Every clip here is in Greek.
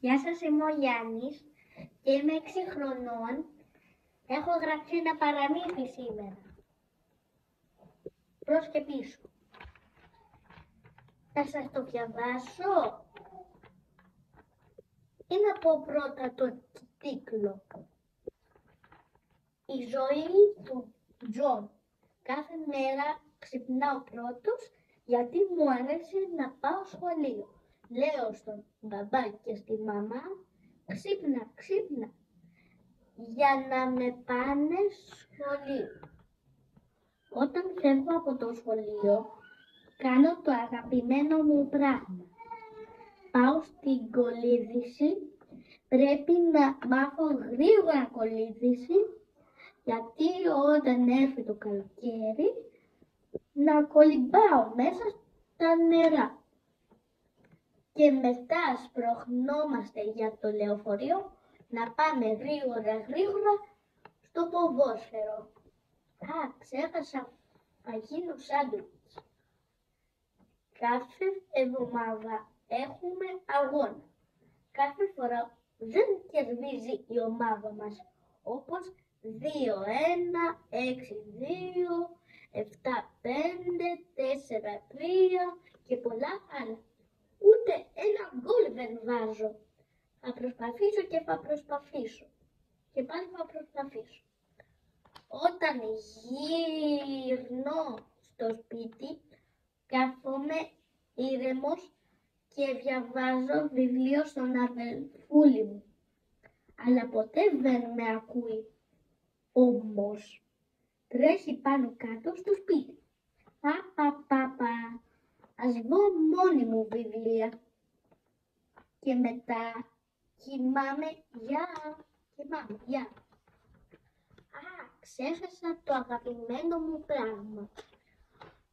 Γεια σας, είμαι ο Γιάννης και είμαι 6 χρονών. Έχω γράψει ένα παραμύθι σήμερα. Προς και πίσω. Θα σας το διαβάσω ή να πω πρώτα το τίτλο. Η ζωή του Τζον. Κάθε μέρα ξυπνάω πρώτος γιατί μου αρέσει να πάω σχολείο. Λέω στον μπαμπά και στη μαμά, ξύπνα, ξύπνα, για να με πάνε σχολείο. Όταν φεύγω από το σχολείο, κάνω το αγαπημένο μου πράγμα. Πάω στην κολύδηση, πρέπει να μάθω γρήγορα κολύδηση, γιατί όταν έρθει το καλοκαίρι, να κολυμπάω μέσα στα νερά. Και μετά σπροχνόμαστε για το λεωφορείο να πάμε γρήγορα στο ποδόσφαιρο. Ξέχασα να γίνω σάντουιτς. Κάθε εβδομάδα έχουμε αγώνα. Κάθε φορά δεν κερδίζει η ομάδα μας, όπως 2-1, 6-2, 7-5, 4-3 και πολλά άλλα. Ούτε ένα γκολ δεν βάζω. Θα προσπαθήσω και θα προσπαθήσω. Και πάλι θα προσπαθήσω. Όταν γυρνώ στο σπίτι, κάθομαι ήρεμος και διαβάζω βιβλίο στον αδελφούλη μου. Αλλά ποτέ δεν με ακούει. Όμως, τρέχει πάνω κάτω στο σπίτι. Παπα, ας δω μόνη μου βιβλία. Και μετά κοιμάμαι, γεια. Ξέχασα το αγαπημένο μου πράγμα.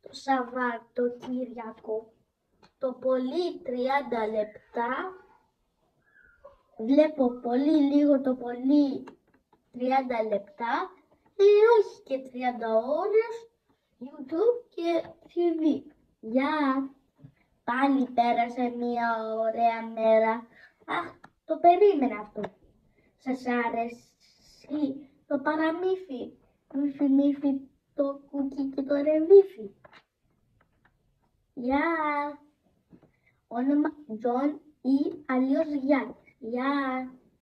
Το Σαββατοκύριακο, το πολύ 30 λεπτά, βλέπω πολύ λίγο το πολύ 30 λεπτά, όχι και 30 ώρες, YouTube και TV. Γεια! Πάλι πέρασε μια ωραία μέρα. Το περίμενα αυτό. Σας άρεσε το παραμύθι? Μύφι, το κουκί και το ρεβίφι. Γεια! Όνομα Τζον ή αλλιώς Γιάννης. Γεια!